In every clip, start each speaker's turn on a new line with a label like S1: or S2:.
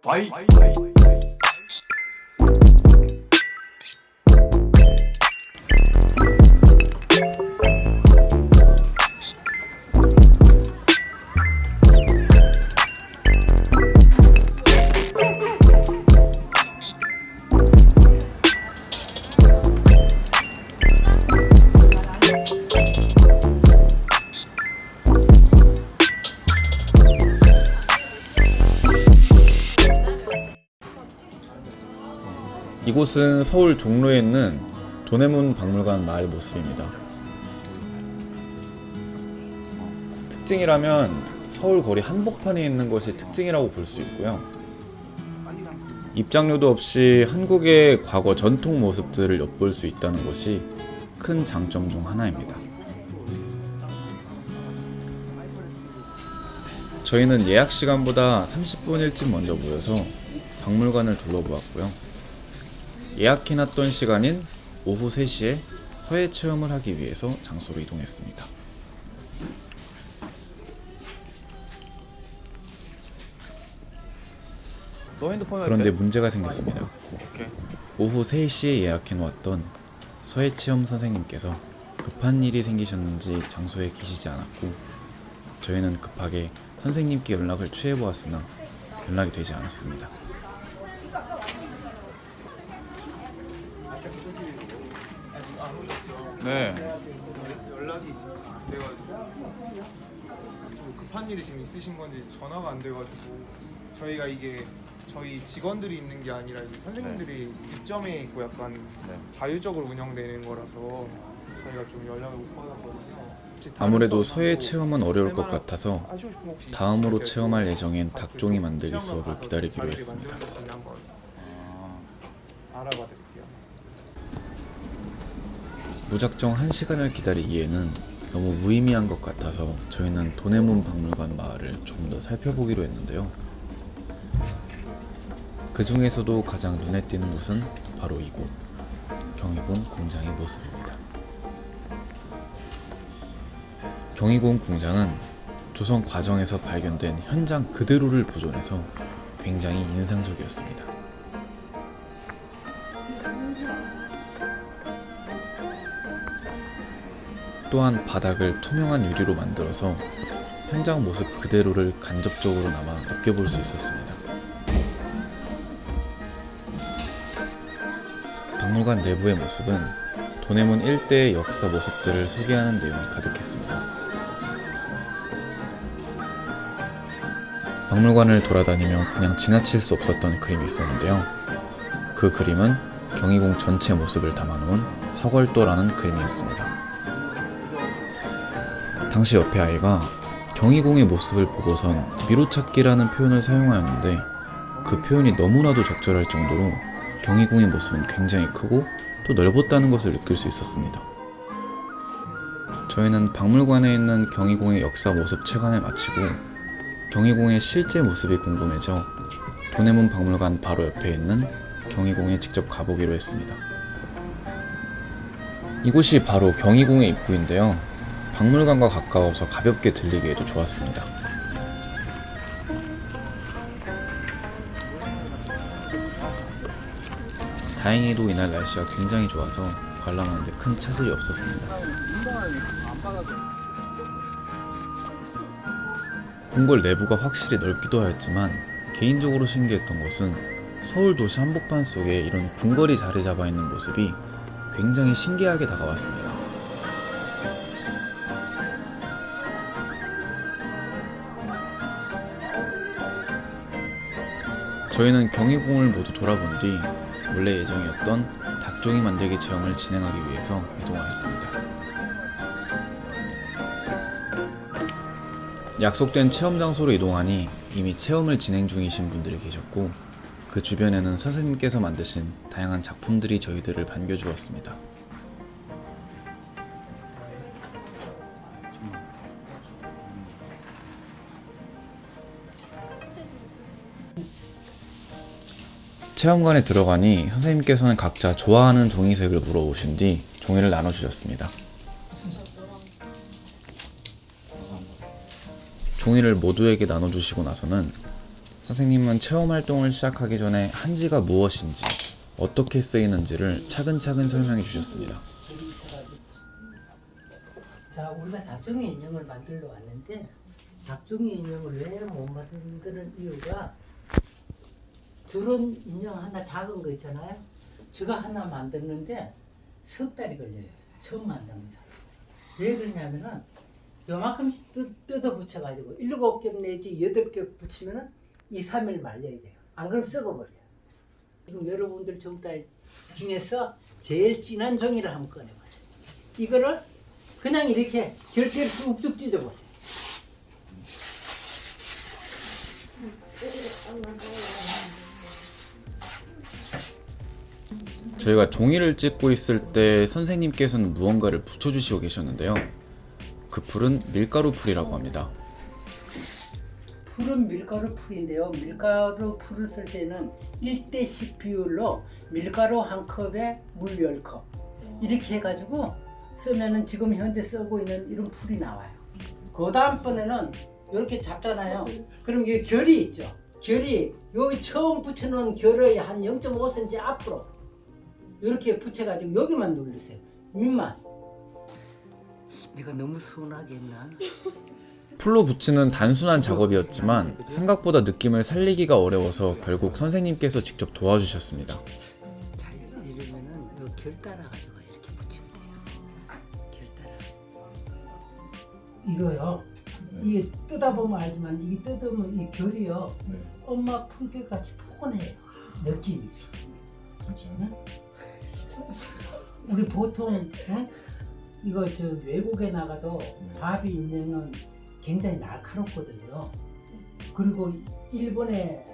S1: 바이.
S2: 이곳은 서울 종로에 있는 도내문 박물관 마을 모습입니다. 특징이라면 서울 거리 한복판에 있는 것이 특징이라고 볼 수 있고요. 입장료도 없이 한국의 과거 전통 모습들을 엿볼 수 있다는 것이 큰 장점 중 하나입니다. 저희는 예약 시간보다 30분 일찍 먼저 모여서 박물관을 둘러보았고요. 예약해놨던 시간인 오후 3시에 서예 체험을 하기 위해서 장소로 이동했습니다. 그런데 문제가 생겼습니다. 오후 3시에 예약해놓았던 서예 체험 선생님께서 급한 일이 생기셨는지 장소에 계시지 않았고, 저희는 급하게 선생님께 연락을 취해보았으나 연락이 되지 않았습니다. 네.
S3: 연락이 지금 안 돼가지고 좀 급한 일이 지금 있으신 건지 전화가 안 돼가지고 저희가 이게 저희 직원들이 있는 게 아니라 이 선생님들이 입점에 있고 약간 자율적으로 운영되는 거라서 저희가 좀 연락을 못 받았거든요. 혹시 다른
S2: 아무래도
S3: 수업
S2: 서예
S3: 말고
S2: 체험은 어려울 것
S3: 할만한
S2: 같아서
S3: 하시고 싶으면 혹시
S2: 다음으로
S3: 있으세요?
S2: 체험할 예정인
S3: 그
S2: 닭종이 만들기
S3: 체험을
S2: 수업을
S3: 가서
S2: 기다리기로
S3: 다르게
S2: 했습니다.
S3: 만드는 수 있는 한번 알아봐 드릴게요.
S2: 무작정 1시간을 기다리기에는 너무 무의미한 것 같아서 저희는 도내문 박물관 마을을 좀 더 살펴보기로 했는데요. 그 중에서도 가장 눈에 띄는 곳은 바로 이곳, 경희궁 궁장의 모습입니다. 경희궁 궁장은 조선 과정에서 발견된 현장 그대로를 보존해서 굉장히 인상적이었습니다. 또한 바닥을 투명한 유리로 만들어서 현장 모습 그대로를 간접적으로나마 느껴볼 수 있었습니다. 박물관 내부의 모습은 도내문 일대의 역사 모습들을 소개하는 내용이 가득했습니다. 박물관을 돌아다니며 그냥 지나칠 수 없었던 그림이 있었는데요. 그 그림은 경희궁 전체 모습을 담아놓은 서걸도라는 그림이었습니다. 당시 옆에 아이가 경희궁의 모습을 보고선 미로찾기라는 표현을 사용하였는데, 그 표현이 너무나도 적절할 정도로 경희궁의 모습은 굉장히 크고 또 넓었다는 것을 느낄 수 있었습니다. 저희는 박물관에 있는 경희궁의 역사 모습 체관을 마치고 경희궁의 실제 모습이 궁금해져 도내문 박물관 바로 옆에 있는 경희궁에 직접 가보기로 했습니다. 이곳이 바로 경희궁의 입구인데요. 박물관과 가까워서 가볍게 들리기에도 좋았습니다. 다행히도 이날 날씨가 굉장히 좋아서 관람하는데 큰 차질이 없었습니다. 궁궐 내부가 확실히 넓기도 하였지만 개인적으로 신기했던 것은 서울 도시 한복판 속에 이런 궁궐이 자리 잡아 있는 모습이 굉장히 신기하게 다가왔습니다. 저희는 경희궁을 모두 돌아본 뒤 원래 예정이었던 닭종이 만들기 체험을 진행하기 위해서 이동하였습니다. 약속된 체험 장소로 이동하니 이미 체험을 진행 중이신 분들이 계셨고, 그 주변에는 선생님께서 만드신 다양한 작품들이 저희들을 반겨주었습니다. 체험관에 들어가니 선생님께서는 각자 좋아하는 종이색을 물어보신 뒤 종이를 나눠주셨습니다. 종이를 모두에게 나눠주시고 나서는 선생님은 체험 활동을 시작하기 전에 한지가 무엇인지, 어떻게 쓰이는지를 차근차근 설명해 주셨습니다.
S1: 자, 우리가 닭종이 인형을 만들러 왔는데 닭종이 인형을 왜 못 만드는 이유가 저런 인형 하나 작은 거 있잖아요. 저거 하나 만드는데 석 달이 걸려요. 처음 만드는 사람. 왜 그러냐면은 요만큼씩 뜯어 붙여가지고 7겹 내지 8겹 붙이면은 2, 3일 말려야 돼요. 안 그러면 썩어버려요. 지금 여러분들 전부 다 중에서 제일 진한 종이를 한번 꺼내보세요. 이거를 그냥 이렇게 결대를 쑥쭉 찢어보세요.
S2: 저희가 종이를 찢고 있을 때 선생님께서는 무언가를 붙여주시고 계셨는데요. 그 풀은 밀가루 풀이라고 합니다.
S1: 풀은 밀가루 풀인데요. 밀가루 풀을 쓸 때는 1대10 비율로 밀가루 한 컵에 물 10컵 이렇게 해가지고 쓰면은 지금 현재 쓰고 있는 이런 풀이 나와요. 그 다음번에는 이렇게 잡잖아요. 그럼 여기 결이 있죠. 결이 여기 처음 붙여놓은 결의 한 0.5cm 앞으로 이렇게 붙여가지고 여기만 누르세요. 밑만. 내가 너무 서운하게 했나?
S2: 풀로 붙이는 단순한 작업이었지만 생각보다 느낌을 살리기가 어려워서 결국 선생님께서 직접 도와주셨습니다.
S1: 자, 이러면은 결 따라가지고 이렇게 붙이면 돼요. 결 따라. 이거요. 이게 뜯어보면 알지만 이게 뜯으면 이 결이요. 엄마 풀결 같이 포근해요. 느낌이. 응? 우리 보통 응? 이거 저 외국에 나가도 바비 인형은 굉장히 날카롭거든요. 그리고 일본의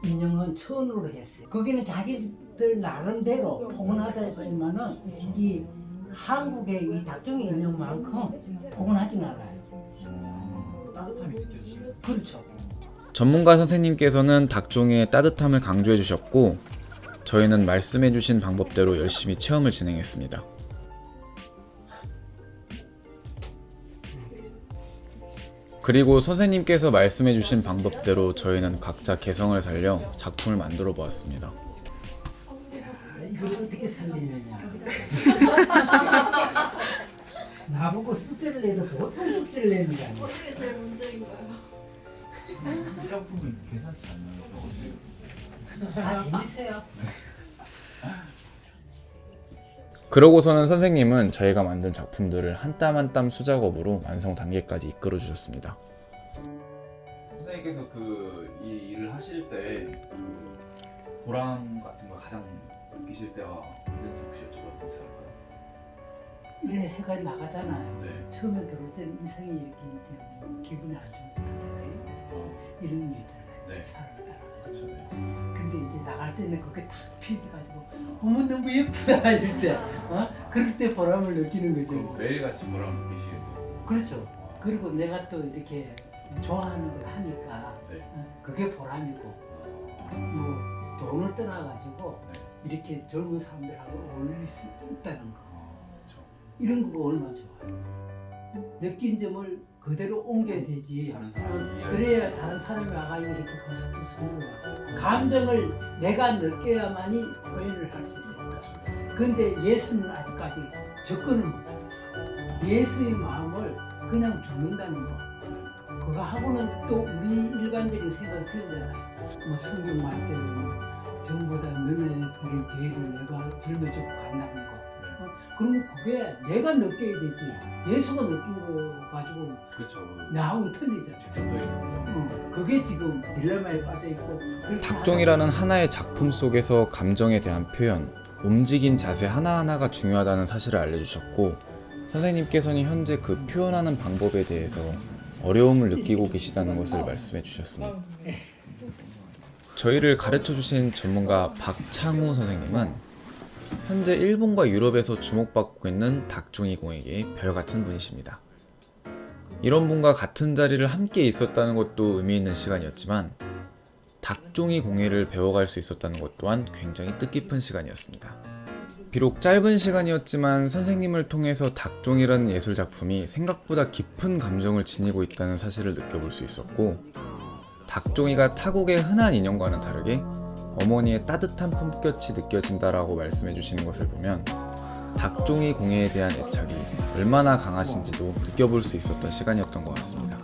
S1: 인형은 천으로 했어요. 거기는 자기들 나름대로 포근하다지만은 이 한국의 이 닭종이 인형만큼 포근하진 않아요.
S4: 따뜻함이 느껴지시죠?
S1: 그렇죠.
S2: 전문가 선생님께서는 닭종이의 따뜻함을 강조해 주셨고 저희는 말씀해 주신 방법대로 열심히 체험을 진행했습니다. 그리고 선생님께서 말씀해 주신 방법대로 저희는 각자 개성을 살려 작품을 만들어 보았습니다.
S1: 이걸 어떻게 살리느냐. 나보고 숙제를 내도 보통 숙제를 내는 게 아니야.
S5: 어떻게 제일 문제인가요?
S4: 이 작품은 괜찮지 않나요?
S1: 다 재밌어요.
S2: 그러고서는 선생님은 저희가 만든 작품들을 한 땀 한 땀 수작업으로 완성 단계까지 이끌어 주셨습니다.
S4: 선생님께서 이 일을 하실 때 보람 같은 걸 가장 느끼실 때가 언제인지 혹시 여쭤봐도 괜찮을까요?
S1: 이래 해가 나가잖아요.
S4: 네.
S1: 처음에 들어올 때는 인상이 이렇게 기분이 아주 좋거든요. 이런 게 있잖아요.
S4: 네.
S1: 사람을 따라가지고.
S4: 그렇죠. 네.
S1: 근데 이제 나갈 때는 그게 딱 피해져가지고 어머 너무 예쁘다 이럴 때 그럴 때 보람을 느끼는 거죠.
S4: 그럼 매일같이 보람 느끼시겠네요.
S1: 그렇죠. 그리고 내가 또 이렇게 좋아하는 걸 하니까
S4: 네.
S1: 그게 보람이고 뭐 돈을 떠나가지고
S4: 네.
S1: 이렇게 젊은 사람들하고 어울릴 수 있다는 거
S4: 그렇죠.
S1: 이런 거가 얼마나 좋아요. 느낀 점을 그대로 옮겨야 되지.
S4: 다른 사람이 이해할
S1: 그래야 다른 사람이 와가지고 이렇게 부스부스 감정을 내가 느껴야만이 표현을 할 수 있어요. 근데 예수는 아직까지 접근을 못하겠어. 예수의 마음을 그냥 죽는다는 거. 그거 하고는 또 우리 일반적인 생각이 틀리잖아요. 뭐 성경 말대로 전보다 너네들의 죄를 내가 짊어지고 간다는 거. 그러면 그게 내가 느껴야 되지. 예수가 느낀 거 가지고
S4: 그렇죠.
S1: 나하고는 틀리잖아.
S4: 직접적인
S1: 그게 지금 딜레마에 빠져 있고.
S2: 닭종이라는 하나의 작품 속에서 감정에 대한 표현, 움직임 자세 하나하나가 중요하다는 사실을 알려주셨고 선생님께서는 현재 그 표현하는 방법에 대해서 어려움을 느끼고 계시다는 것을 말씀해 주셨습니다. 저희를 가르쳐 주신 전문가 박창우 선생님은 현재 일본과 유럽에서 주목받고 있는 닭종이 공예계의 별같은 분이십니다. 이런 분과 같은 자리를 함께 있었다는 것도 의미 있는 시간이었지만 닭종이 공예를 배워갈 수 있었다는 것 또한 굉장히 뜻깊은 시간이었습니다. 비록 짧은 시간이었지만 선생님을 통해서 닭종이라는 예술작품이 생각보다 깊은 감정을 지니고 있다는 사실을 느껴볼 수 있었고 닭종이가 타국의 흔한 인형과는 다르게 어머니의 따뜻한 품격이 느껴진다라고 말씀해 주시는 것을 보면 닭종이 공예에 대한 애착이 얼마나 강하신지도 느껴볼 수 있었던 시간이었던 것 같습니다.